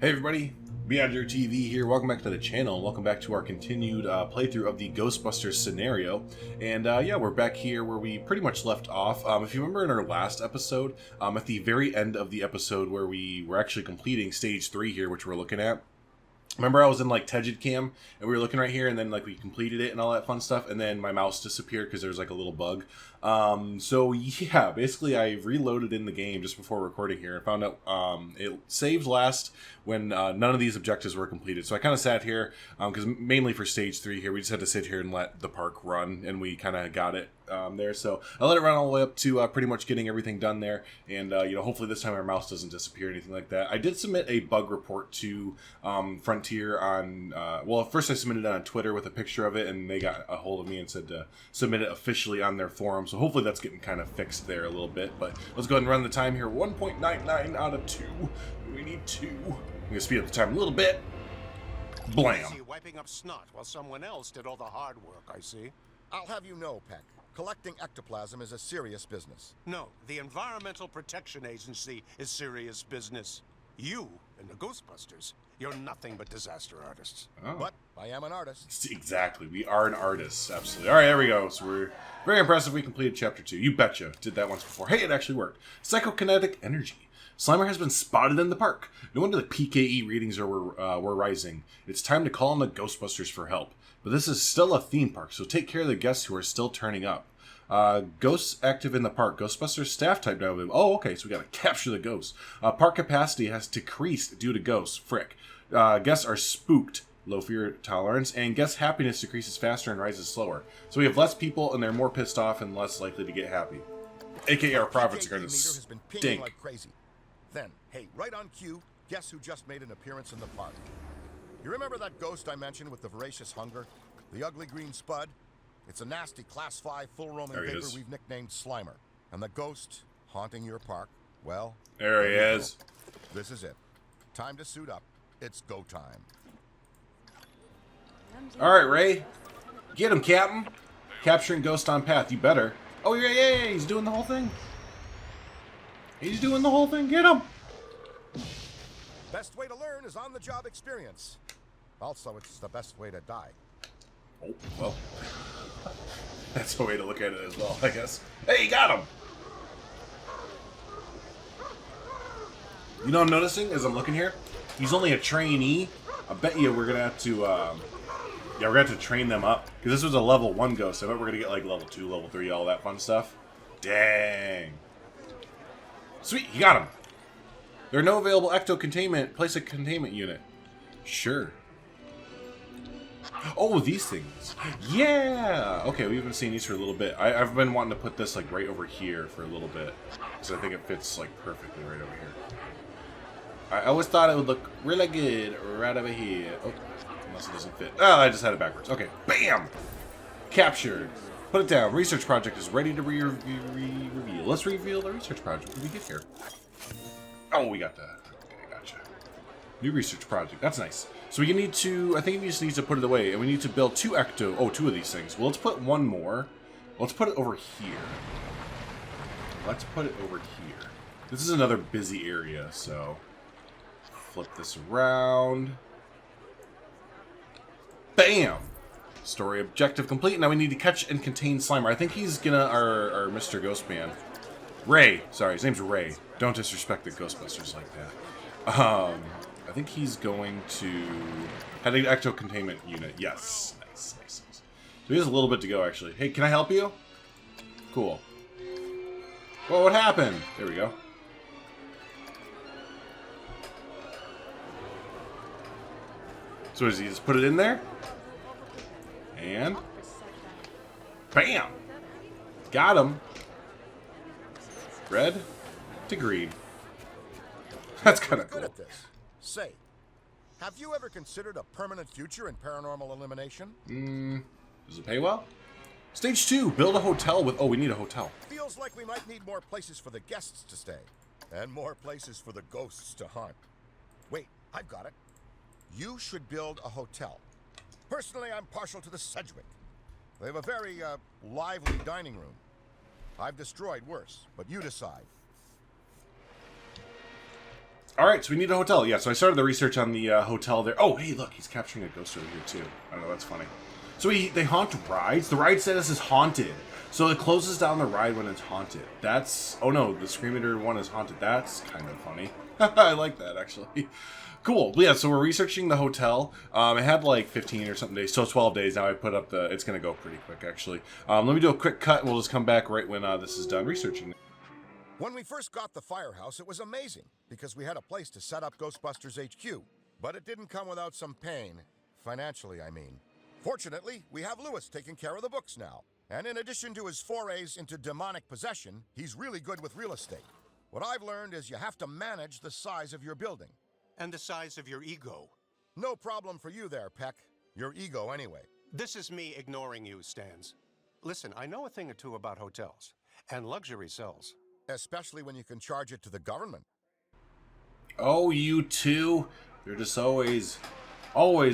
Hey everybody, Beyond Your TV here. Welcome back to the channel. Welcome back to our continued playthrough of the Ghostbusters scenario. And yeah, we're back here where we pretty much left off. If you remember in our last episode, at the very end of the episode where we were actually completing stage 3 here, which we're looking at. Remember I was in like Tegid Cam and we were looking right here and then like we completed it and all that fun stuff and then my mouse disappeared because there was like a little bug. So yeah, basically I reloaded in the game just before recording here and found out it saved last when none of these objectives were completed. So I kind of sat here because mainly for stage 3 here we just had to sit here and let the park run and we kind of got it there. So I let it run all the way up to pretty much getting everything done there and you know, hopefully this time our mouse doesn't disappear or anything like that. I did submit a bug report to Frontier on well, first I submitted it on Twitter with a picture of it and they got a hold of me and said to submit it officially on their forum, so hopefully that's getting kind of fixed there a little bit. But let's go ahead and run the time here. 1.99 out of 2. We need 2. I'm gonna speed up the time a little bit. Blam. Wiping up snot while someone else did all the hard work, I see. I'll have you know, Peck, collecting ectoplasm is a serious business. No, the Environmental Protection Agency is serious business. You and the Ghostbusters, you're nothing but disaster artists. Oh. But I am an artist. Exactly, we are an artist, absolutely. All right, there we go. So we're very impressive. We completed chapter 2. You betcha. Did that once before. Hey, it actually worked. Psychokinetic energy. Slimer has been spotted in the park. No wonder the PKE readings were rising. It's time to call on the Ghostbusters for help. But this is still a theme park, so take care of the guests who are still turning up. Ghosts active in the park. Ghostbusters staff type down. Oh, okay, so we gotta capture the ghosts. Park capacity has decreased due to ghosts. Frick. Guests are spooked. Low fear tolerance. And guest happiness decreases faster and rises slower. So we have less people and they're more pissed off and less likely to get happy. AKA our profits are gonna stink. Like crazy. Then, hey, right on cue, guess who just made an appearance in the park? You remember that ghost I mentioned with the voracious hunger? The ugly green spud? It's a nasty Class 5 full roaming vapor we've nicknamed Slimer. And the ghost haunting your park, well... There he is. This is it. Time to suit up. It's go time. Alright, Ray. Get him, Captain. Capturing ghost on path. You better. Oh, yeah, he's doing the whole thing. He's doing the whole thing. Get him. Best way to learn is on-the-job experience. Also, it's the best way to die. Oh, well. That's a way to look at it as well, I guess. Hey, you got him! You know what I'm noticing as I'm looking here? He's only a trainee. I bet you we're going to have to, yeah, we're going to have to train them up. Because this was a level 1 ghost. I bet we're going to get like level 2, level 3, all that fun stuff. Dang. Sweet, you got him. There are no available ecto-containment. Place a containment unit. Sure. Oh, these things. Yeah! Okay, we haven't seen these for a little bit. I've been wanting to put this like right over here for a little bit. Because I think it fits like perfectly right over here. I always thought it would look really good right over here. Oh, unless it doesn't fit. Oh, I just had it backwards. Okay, bam! Captured. Put it down. Research project is ready to reveal. Let's reveal the research project when we get here. Oh, we got that. Okay, gotcha. New research project. That's nice. So we need to, I think we just need to put it away. And we need to build 2 of these things. Well, let's put one more. Let's put it over here. Let's put it over here. This is another busy area, so flip this around. Bam! Story objective complete. Now we need to catch and contain Slimer. I think he's gonna, our Mr. Ghostman. Ray. Sorry, his name's Ray. Don't disrespect the Ghostbusters like that. I think he's going to head an ecto-containment unit. Yes. Nice. So he has a little bit to go, actually. Hey, can I help you? Cool. Well, what happened? There we go. So does he just put it in there? And bam! Got him. Red to green. That's kind of cool. Good at this. Say, have you ever considered a permanent future in paranormal elimination? Does it pay well? Stage 2, build a hotel with... Oh, we need a hotel. Feels like we might need more places for the guests to stay. And more places for the ghosts to haunt. Wait, I've got it. You should build a hotel. Personally, I'm partial to the Sedgwick. They have a very, lively dining room. I've destroyed worse, but you decide. All right, so we need a hotel. Yeah, so I started the research on the hotel there. Oh, hey, look, he's capturing a ghost over here too. I know, that's funny. So they haunt rides. The ride status is haunted. So it closes down the ride when it's haunted. That's... Oh no, the Scream Eater one is haunted. That's kind of funny. I like that, actually. Cool. Yeah, so we're researching the hotel. It had like 15 or something days, so 12 days. Now I put up the... It's going to go pretty quick, actually. Let me do a quick cut, and we'll just come back right when this is done researching. When we first got the firehouse, it was amazing, because we had a place to set up Ghostbusters HQ. But it didn't come without some pain. Financially, I mean. Fortunately, we have Lewis taking care of the books now. And in addition to his forays into demonic possession, he's really good with real estate. What I've learned is you have to manage the size of your building. And the size of your ego. No problem for you there, Peck. Your ego, anyway. This is me ignoring you, Stantz. Listen, I know a thing or two about hotels. And luxury sells. Especially when you can charge it to the government. Oh, you two. They're just always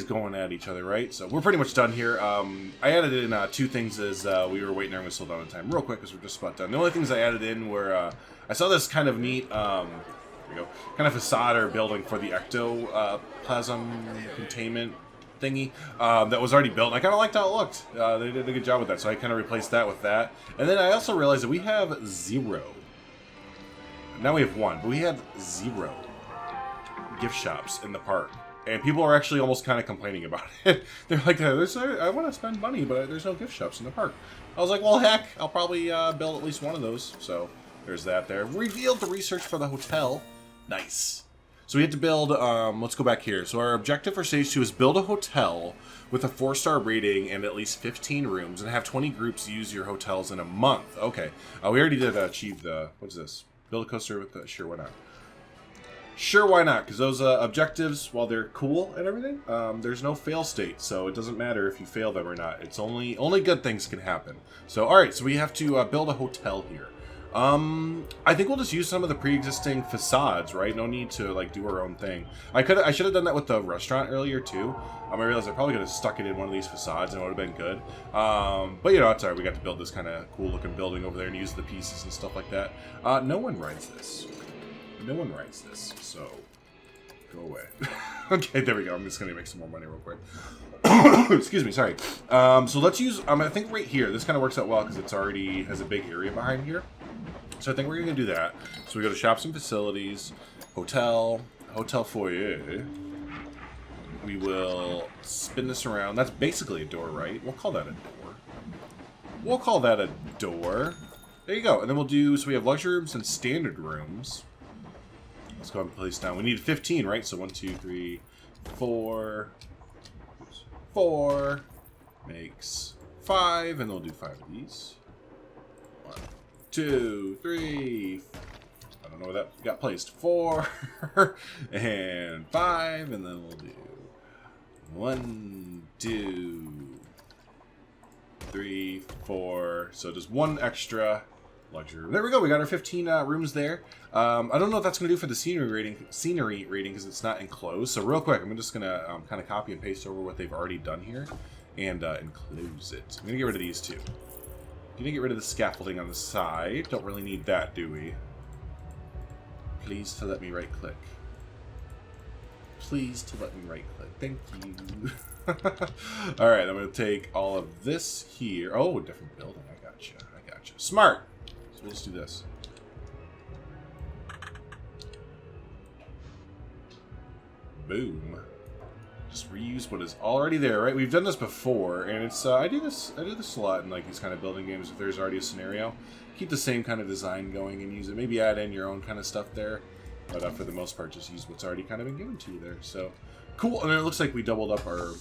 going at each other, right? So we're pretty much done here. I added in 2 things as we were waiting there and we slowed down the time real quick because we're just about done. The only things I added in were I saw this kind of neat there we go, kind of facade or building for the ectoplasm containment thingy that was already built. And I kind of liked how it looked. They did a good job with that, so I kind of replaced that with that. And then I also realized that we have 0. Now we have 1, but we had 0 gift shops in the park. And people are actually almost kind of complaining about it. They're like, I want to spend money, but there's no gift shops in the park. I was like, well, heck, I'll probably build at least one of those. So there's that there. Revealed the research for the hotel. Nice. So we had to build, let's go back here. So our objective for stage 2 is build a hotel with a 4-star rating and at least 15 rooms and have 20 groups use your hotels in a month. Okay. We already did achieve the, what's this? Build a coaster with the, sure, why not? Sure, why not? Because those objectives, while they're cool and everything, there's no fail state, so it doesn't matter if you fail them or not. It's only good things can happen. So, all right, so we have to build a hotel here. I think we'll just use some of the pre-existing facades, right? No need to like do our own thing. I should have done that with the restaurant earlier too. I realized I probably could have stuck it in one of these facades and it would have been good. But you know, it's alright. We got to build this kind of cool looking building over there and use the pieces and stuff like that. No one rides this. No one writes this, so go away. Okay, there we go. I'm just going to make some more money real quick. Excuse me, sorry. So let's use, I think right here, this kind of works out well because it's already has a big area behind here. So I think we're going to do that. So we go to shops and facilities, hotel foyer. We will spin this around. That's basically a door, right? We'll call that a door. We'll call that a door. There you go. And then we'll do, so we have luxury rooms and standard rooms. Let's go ahead and place down. We need 15, right? So 1, 2, 3, 4. 4 makes 5, and we'll do 5 of these. 1, 2, 3. I don't know where that got placed. 4 and 5, and then we'll do 1, 2, 3, 4. So just 1 extra luxury room. There we go. We got our 15 rooms there. I don't know what that's going to do for the scenery rating because it's not enclosed. So real quick, I'm just going to kind of copy and paste over what they've already done here and enclose it. I'm going to get rid of these two. Going to get rid of the scaffolding on the side. Don't really need that, do we? Please to let me right click. Please to let me right click. Thank you. Alright, I'm going to take all of this here. Oh, a different building. I gotcha. I gotcha. Smart. So let's do this. Boom. Just reuse what is already there, right? We've done this before, and it's I do this a lot in like these kind of building games. If there's already a scenario, keep the same kind of design going and use it. Maybe add in your own kind of stuff there, but for the most part, just use what's already kind of been given to you there. So cool. And it looks like we doubled up our.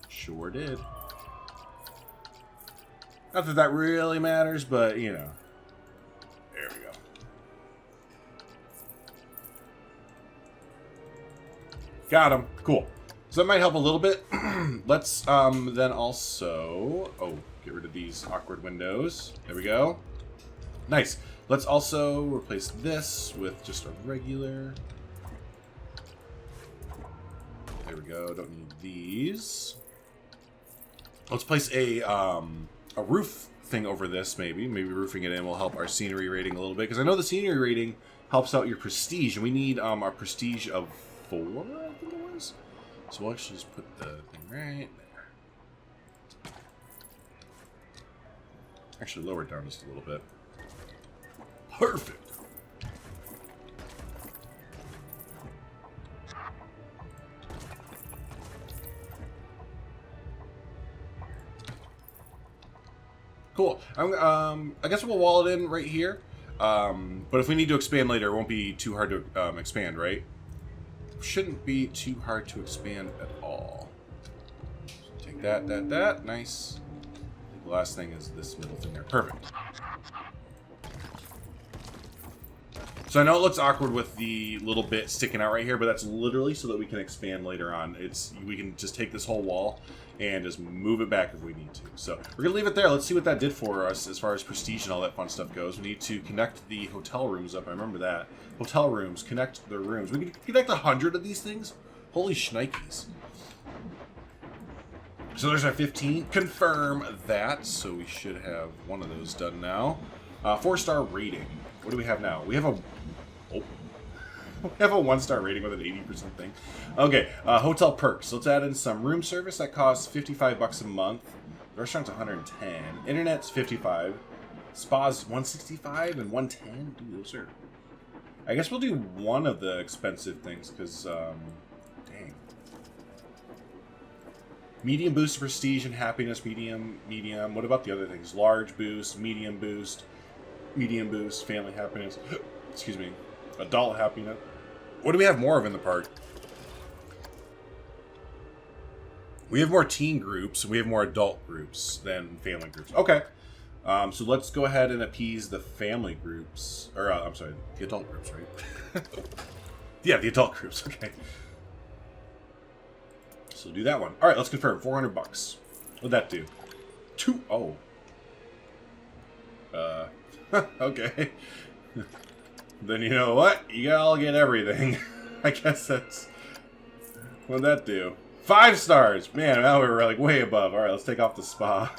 Sure did. Not that that really matters, but you know. There we go. Got him. Cool. So that might help a little bit. Let's then also... Oh, get rid of these awkward windows. There we go. Nice. Let's also replace this with just a regular... There we go. Don't need these. Let's place a roof thing over this, maybe. Maybe roofing it in will help our scenery rating a little bit. Because I know the scenery rating helps out your prestige. And we need our prestige of 4, I think it was. So we'll actually just put the thing right there. Actually, lower it down just a little bit. Perfect. Cool. I guess we'll wall it in right here. But if we need to expand later, it won't be too hard to expand, right? Shouldn't be too hard to expand at all. So take that. Nice. The last thing is this middle thing there. Perfect. So I know it looks awkward with the little bit sticking out right here, but that's literally so that we can expand later on. We can just take this whole wall and just move it back if we need to. So we're gonna leave it there. Let's see what that did for us as far as prestige and all that fun stuff goes. We need to connect the hotel rooms up. I remember that. Hotel rooms, connect the rooms. We can connect 100 of these things. Holy shnikes. So there's our 15. Confirm that. So we should have one of those done now. 4-star rating. What do we have now? We have a 1-star rating with an 80% thing. Okay, hotel perks. Let's add in some room service. That costs $55 a month. The restaurant's 110. Internet's 55. Spa's 165 and 110. Dude, those are... I guess we'll do one of the expensive things because, dang. Medium boost prestige and happiness. Medium. What about the other things? Large boost, medium boost, family happiness. Excuse me. Adult happiness. What do we have more of in the park? We have more teen groups. We have more adult groups than family groups. Okay. So let's go ahead and appease the family groups. Or, I'm sorry, the adult groups, right? Yeah, the adult groups. Okay. So do that one. All right, let's confirm. $400. What'd that do? 2. Oh. Okay. Then you know what? You all get everything. I guess that's... What'd that do? 5 stars! Man, now we were like way above. Alright, let's take off the spa.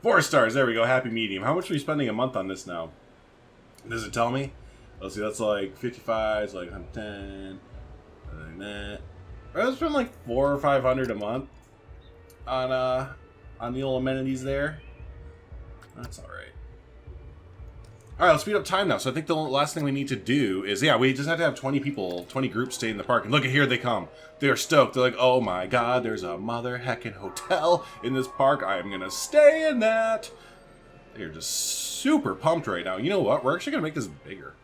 4 stars, there we go. Happy medium. How much are we spending a month on this now? Does it tell me? Let's see, that's like 55, it's like 110. Like that. Let's spend like 400 or 500 a month on the old amenities there. That's alright. Alright, let's speed up time now. So I think the last thing we need to do is, yeah, we just have to have 20 people, 20 groups stay in the park. And look at here, they come. They're stoked. They're like, oh my god, there's a mother heckin' hotel in this park. I am gonna stay in that. They're just super pumped right now. You know what? We're actually gonna make this bigger.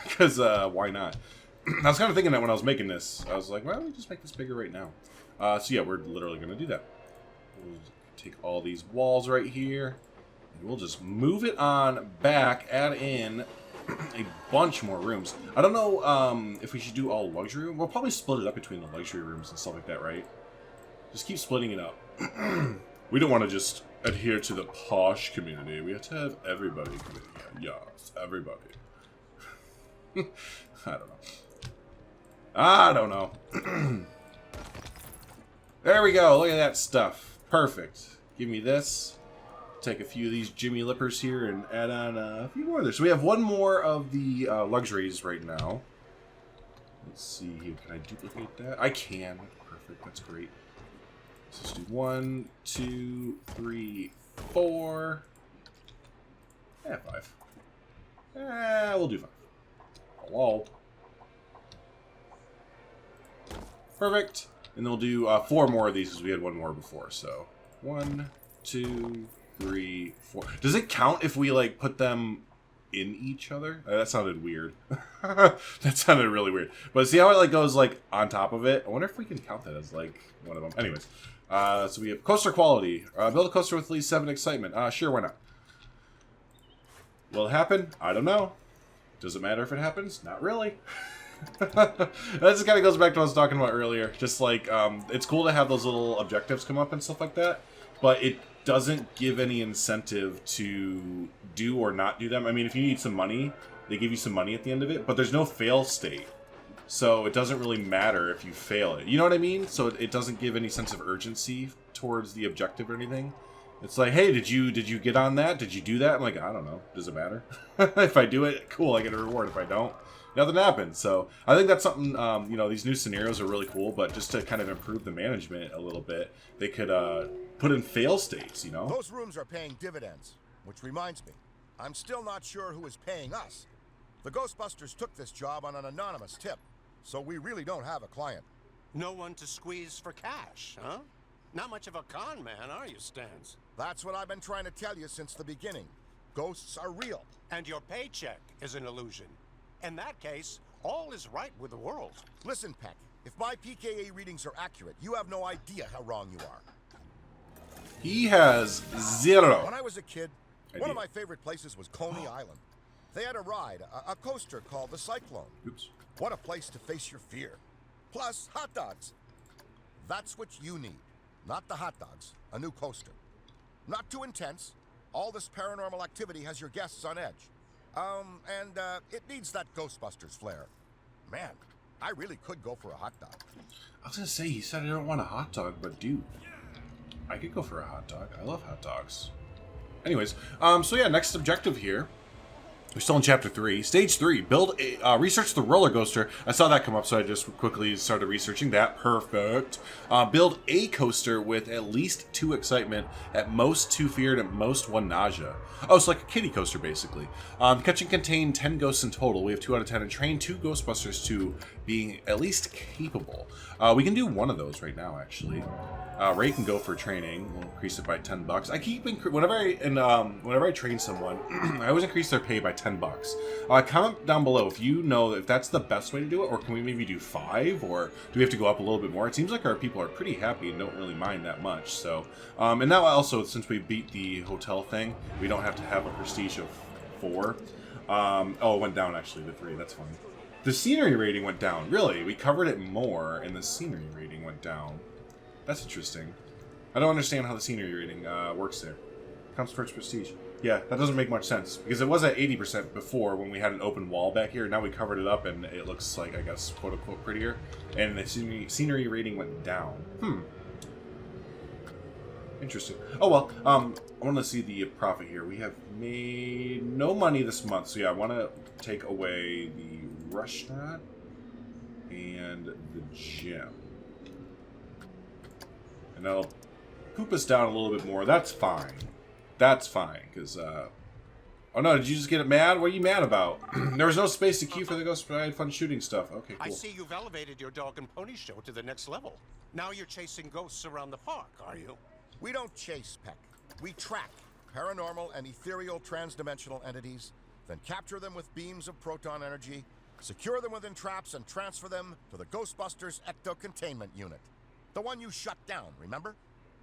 Because, why not? I was kind of thinking that when I was making this. I was like, why don't we just make this bigger right now? So yeah, we're literally gonna do that. We'll take all these walls right here. We'll just move it on back, add in a bunch more rooms. I don't know if we should do all luxury. We'll probably split it up between the luxury rooms and stuff like that, right? Just keep splitting it up. We don't want to just adhere to the posh community. We have to have everybody community. Yes, everybody. I don't know. There we go. Look at that stuff. Perfect. Give me this. Take a few of these Jimmy Lippers here and add on a few more there. So we have one more of the luxuries right now. Let's see here. Can I duplicate that? I can. Perfect. That's great. So let's do 1, 2, 3, 4. Yeah, 5. We'll do 5. Hello. Perfect. And then we'll do 4 more of these because we had one more before. So 1, 2, 3, 4. Does it count if we like put them in each other? That sounded weird. That sounded really weird. But see how it like goes like on top of it? I wonder if we can count that as like one of them. Anyways, so we have coaster quality. Build a coaster with at least 7 excitement. Sure, why not? Will it happen? I don't know. Does it matter if it happens? Not really. That just kind of goes back to what I was talking about earlier. Just like it's cool to have those little objectives come up and stuff like that, but it doesn't give any incentive to do or not do them. I mean, if you need some money, they give you some money at the end of it, but there's no fail state. So it doesn't really matter if you fail it. You know what I mean? So it doesn't give any sense of urgency towards the objective or anything. It's like, hey, did you get on that? Did you do that? I'm like, I don't know. Does it matter? If I do it, cool, I get a reward. If I don't, nothing happens. So I think that's something, you know, these new scenarios are really cool, but just to kind of improve the management a little bit, they could put in fail states, you know? Those rooms are paying dividends, which reminds me, I'm still not sure who is paying us. The Ghostbusters took this job on an anonymous tip, so we really don't have a client. No one to squeeze for cash, huh? Not much of a con man, are you, Stantz? That's what I've been trying to tell you since the beginning. Ghosts are real. And your paycheck is an illusion. In that case, all is right with the world. Listen, Peck, if my PKA readings are accurate, you have no idea how wrong you are. He has zero. When I was a kid, one of my favorite places was Coney Island. They had a ride, a coaster called the Cyclone. Oops. What a place to face your fear. Plus, hot dogs. That's what you need. Not the hot dogs, a new coaster. Not too intense. All this paranormal activity has your guests on edge. It needs that Ghostbusters flair. Man, I really could go for a hot dog. I was gonna say, he said I don't want a hot dog, but dude, I could go for a hot dog. I love hot dogs. Anyways, so yeah, next objective here. We're still in Chapter 3. Stage 3, build a, research the RollerGhoster. I saw that come up, so I just quickly started researching that. Perfect. Build a coaster with at least 2 excitement, at most 2 fear, and at most 1 nausea. Oh, it's like a kiddie coaster, basically. Catchin contain 10 ghosts in total. We have 2 out of 10, and train 2 Ghostbusters to being at least capable. We can do one of those right now, actually. Ray can go for training. We'll increase it by $10. I keep whenever I train someone, I always increase their pay by $10. Comment down below if you know if that's the best way to do it, or can we maybe do 5, or do we have to go up a little bit more? It seems like our people are pretty happy and don't really mind that much. So, and now also since we beat the hotel thing, we don't have to have a prestige of 4. Oh, it went down actually to 3. That's funny. The scenery rating went down. Really, we covered it more, and the scenery rating went down. That's interesting. I don't understand how the scenery rating works there. Comes first prestige. Yeah, that doesn't make much sense. Because it was at 80% before when we had an open wall back here. Now we covered it up and it looks like, I guess, quote-unquote prettier. And the scenery rating went down. Interesting. Oh, well. I want to see the profit here. We have made no money this month. So, yeah, I want to take away the restaurant and the gym. And that'll poop us down a little bit more. That's fine. That's fine, because, oh no, did you just get it mad? What are you mad about? There was no space to queue for the Ghost Fun shooting stuff. Okay, cool. I see you've elevated your dog and pony show to the next level. Now you're chasing ghosts around the park, are you? We don't chase, Peck. We track paranormal and ethereal transdimensional entities, then capture them with beams of proton energy, secure them within traps, and transfer them to the Ghostbusters Ecto-Containment Unit. The one you shut down, remember?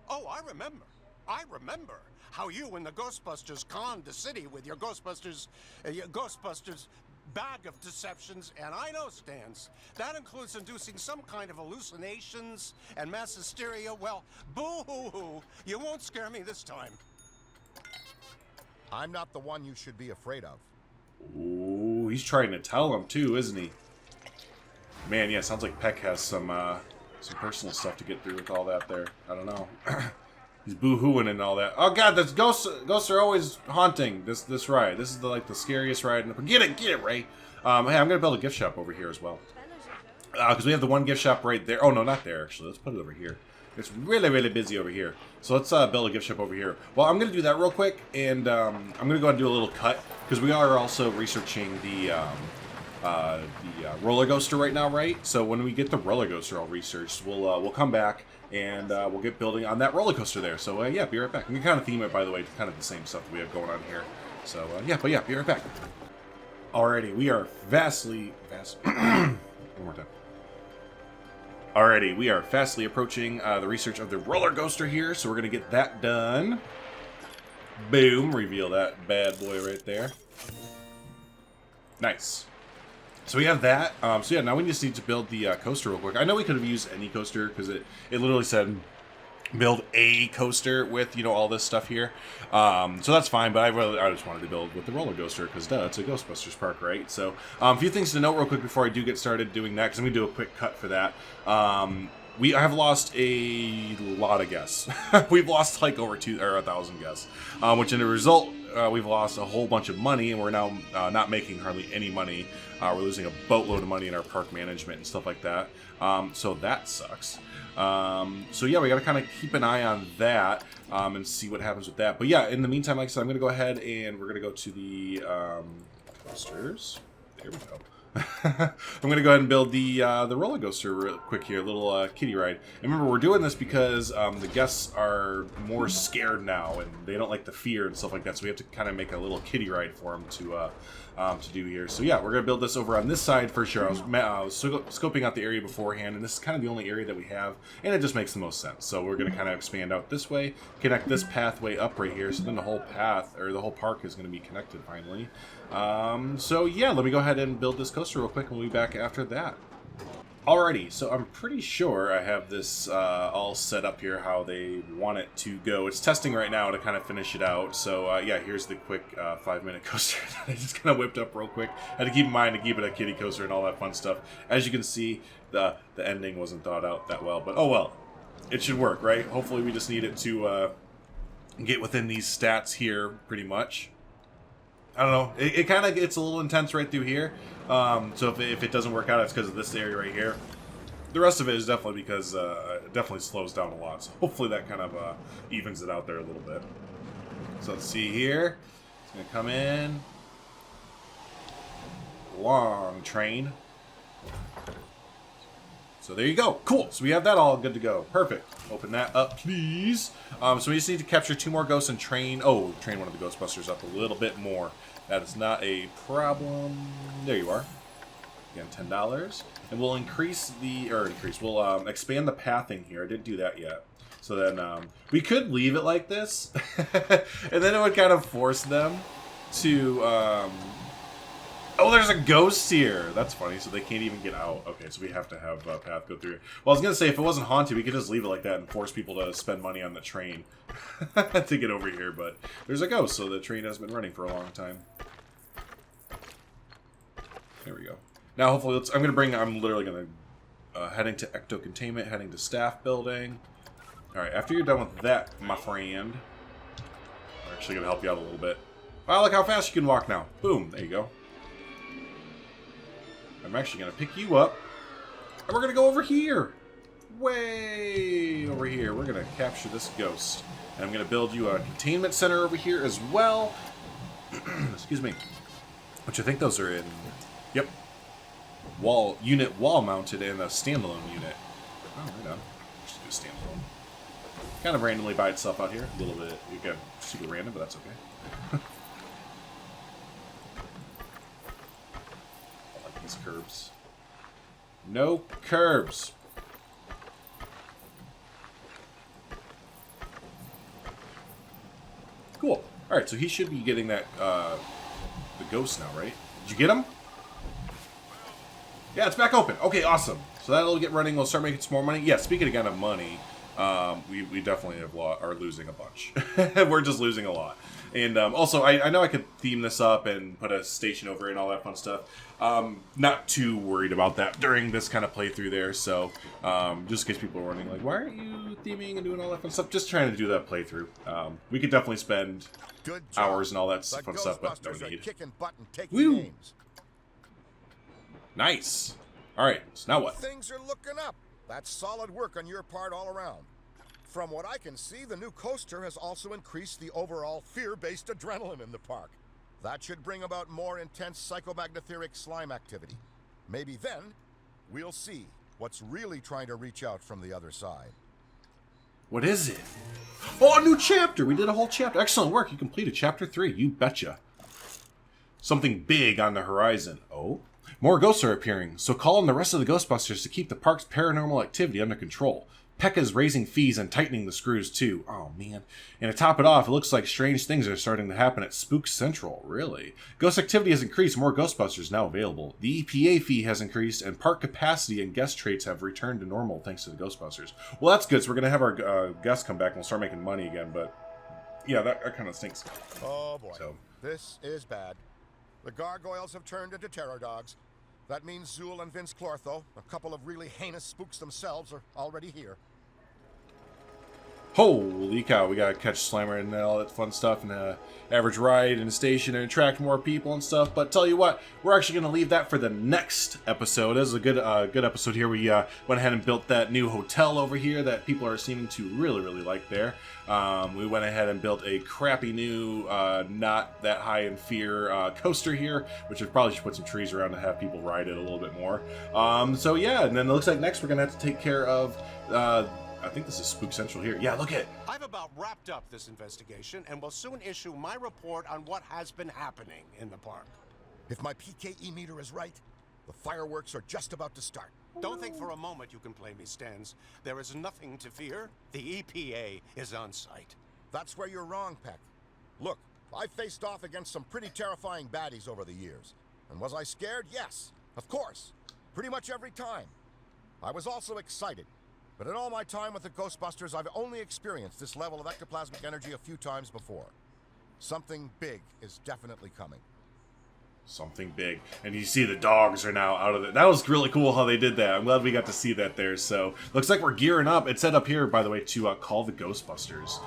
Oh, I remember. I remember how you and the Ghostbusters conned the city with your Ghostbusters bag of deceptions, and I know, Stantz, that includes inducing some kind of hallucinations and mass hysteria. Well, boo-hoo-hoo, you won't scare me this time. I'm not the one you should be afraid of. Ooh, he's trying to tell him too, isn't he? Man, yeah, sounds like Peck has some personal stuff to get through with all that there. I don't know. He's boo-hooing and all that. Oh god, this ghosts are always haunting this ride. This is the scariest ride. Get it, Ray. Hey, I'm gonna build a gift shop over here as well. Because we have the one gift shop right there. Oh no, not there actually. Let's put it over here. It's really busy over here. So let's build a gift shop over here. Well, I'm gonna do that real quick, and I'm gonna go ahead and do a little cut because we are also researching the RollerGhoster right now, right? So when we get the RollerGhoster all researched, we'll come back and we'll get building on that roller coaster there. So yeah, be right back. We can kind of theme it, by the way, to kind of the same stuff that we have going on here. So yeah, be right back. Alrighty, we are one more time. Alrighty, we are fastly approaching the research of the RollerGhoster here, so we're gonna get that done. Boom, reveal that bad boy right there. Nice. So we have that. So yeah, now we just need to build the coaster real quick. I know we could have used any coaster because it literally said build a coaster with, you know, all this stuff here. So that's fine, but I just wanted to build with the RollerGhoster because duh, it's a Ghostbusters park, right? So a few things to note real quick before I do get started doing that, because I'm going to do a quick cut for that. I have lost a lot of guests. We've lost like over 1,000 guests, which in the result, we've lost a whole bunch of money, and we're now not making hardly any money. We're losing a boatload of money in our park management and stuff like that. So that sucks. So yeah, we got to kind of keep an eye on that and see what happens with that. But yeah, in the meantime, like I said, I'm going to go ahead and we're going to go to the coasters. There we go. I'm going to go ahead and build the roller coaster real quick here, a little kiddie ride. And remember, we're doing this because the guests are more scared now, and they don't like the fear and stuff like that. So we have to kind of make a little kiddie ride for them to do here. So yeah, we're going to build this over on this side for sure. I was scoping out the area beforehand, and this is kind of the only area that we have, and it just makes the most sense. So we're going to kind of expand out this way, connect this pathway up right here, so then the whole path, or the whole park is going to be connected finally. So yeah, let me go ahead and build this coaster real quick, and we'll be back after that. Alrighty, so I'm pretty sure I have this all set up here how they want it to go. It's testing right now to kind of finish it out. So yeah, here's the quick 5-minute coaster that I just kind of whipped up real quick. I had to keep in mind to keep it a kiddie coaster and all that fun stuff. As you can see, the ending wasn't thought out that well, but oh well. It should work, right? Hopefully we just need it to get within these stats here pretty much. I don't know. It kind of gets a little intense right through here. So if it doesn't work out, it's because of this area right here. The rest of it is definitely because it definitely slows down a lot. So hopefully that kind of evens it out there a little bit. So let's see here. It's going to come in. Long train. So there you go. Cool. So we have that all good to go. Perfect. Open that up, please. So we just need to capture 2 more ghosts and train one of the Ghostbusters up a little bit more. That is not a problem. There you are. Again, $10. And we'll we'll expand the pathing here. I didn't do that yet. So then we could leave it like this. And then it would kind of force them to... Oh, there's a ghost here. That's funny. So they can't even get out. Okay, so we have to have a path go through. Well, I was going to say, if it wasn't haunted, we could just leave it like that and force people to spend money on the train to get over here. But there's a ghost, so the train has been running for a long time. There we go. Now, hopefully, I'm literally going to, heading to ecto containment, heading to staff building. All right, after you're done with that, my friend, I'm actually going to help you out a little bit. Wow, look how fast you can walk now. Boom, there you go. I'm actually going to pick you up, and we're going to go over here. Way over here. We're going to capture this ghost. And I'm going to build you a containment center over here as well. Excuse me. Which I think those are in... Yep. Wall mounted and a standalone unit. Oh, right on. Just do a standalone. Kind of randomly by itself out here. A little bit, again, super random, but that's okay. Curbs. No curbs. Cool. Alright, so he should be getting that, the ghost now, right? Did you get him? Yeah, it's back open. Okay, awesome. So that'll get running. We'll start making some more money. Yeah, speaking again of money, we definitely are losing a bunch. We're just losing a lot. And also, I know I could theme this up and put a station over it and all that fun stuff. Not too worried about that during this kind of playthrough there. So just in case people are wondering, like, why aren't you theming and doing all that fun stuff? Just trying to do that playthrough. We could definitely spend hours and all that fun stuff, but no need. Woo! Nice. All right, so now what? Things are looking up. That's solid work on your part all around. From what I can see, the new coaster has also increased the overall fear-based adrenaline in the park. That should bring about more intense psychomagnetheric slime activity. Maybe then, we'll see what's really trying to reach out from the other side. What is it? Oh, a new chapter! We did a whole chapter. Excellent work. You completed chapter 3. You betcha. Something big on the horizon. Oh? More ghosts are appearing, so call on the rest of the Ghostbusters to keep the park's paranormal activity under control. Pekka's raising fees and tightening the screws, too. Oh, man. And to top it off, it looks like strange things are starting to happen at Spook Central. Really? Ghost activity has increased, more Ghostbusters now available. The EPA fee has increased, and park capacity and guest traits have returned to normal thanks to the Ghostbusters. Well, that's good, so we're going to have our guests come back and we'll start making money again, but yeah, that kind of stinks. Oh, boy. So. This is bad. The gargoyles have turned into terror dogs. That means Zool and Vince Clortho, a couple of really heinous spooks themselves, are already here. Holy cow, we gotta catch Slimer and all that fun stuff, and average ride in a station and attract more people and stuff. But tell you what, we're actually gonna leave that for the next episode. This is a good episode here. We went ahead and built that new hotel over here that people are seeming to really like there. We went ahead and built a crappy new, not that high in fear coaster here, which we probably should put some trees around to have people ride it a little bit more. So yeah, and then it looks like next we're gonna have to take care of I think this is Spook Central here. Yeah, look at it. I've about wrapped up this investigation and will soon issue my report on what has been happening in the park. If my PKE meter is right, the fireworks are just about to start. Don't think for a moment you can play me, Stantz. There is nothing to fear. The EPA is on site. That's where you're wrong, Peck. Look, I faced off against some pretty terrifying baddies over the years. And was I scared? Yes, of course. Pretty much every time. I was also excited. But in all my time with the Ghostbusters, I've only experienced this level of ectoplasmic energy a few times before. Something big is definitely coming. Something big. And you see the dogs are now out of it. That was really cool how they did that. I'm glad we got to see that there. So, looks like we're gearing up. It's set up here, by the way, to call the Ghostbusters.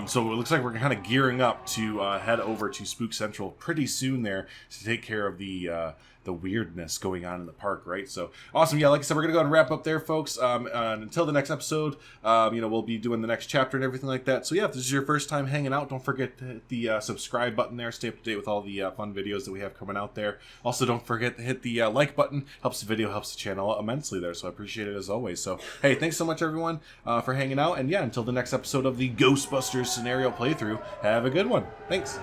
So it looks like we're kind of gearing up to head over to Spook Central pretty soon there to take care of the weirdness going on in the park, right? So awesome. Yeah, like I said, we're gonna go ahead and wrap up there, folks. Until the next episode, we'll be doing the next chapter and everything like that. So yeah, if this is your first time hanging out, don't forget to hit the subscribe button there. Stay up to date with all the fun videos that we have coming out there. Also, don't forget to hit the like button. Helps the video, helps the channel immensely there. So I appreciate it as always. So hey, thanks so much everyone for hanging out. And yeah, until the next episode of the Ghostbusters scenario playthrough, have a good one. Thanks.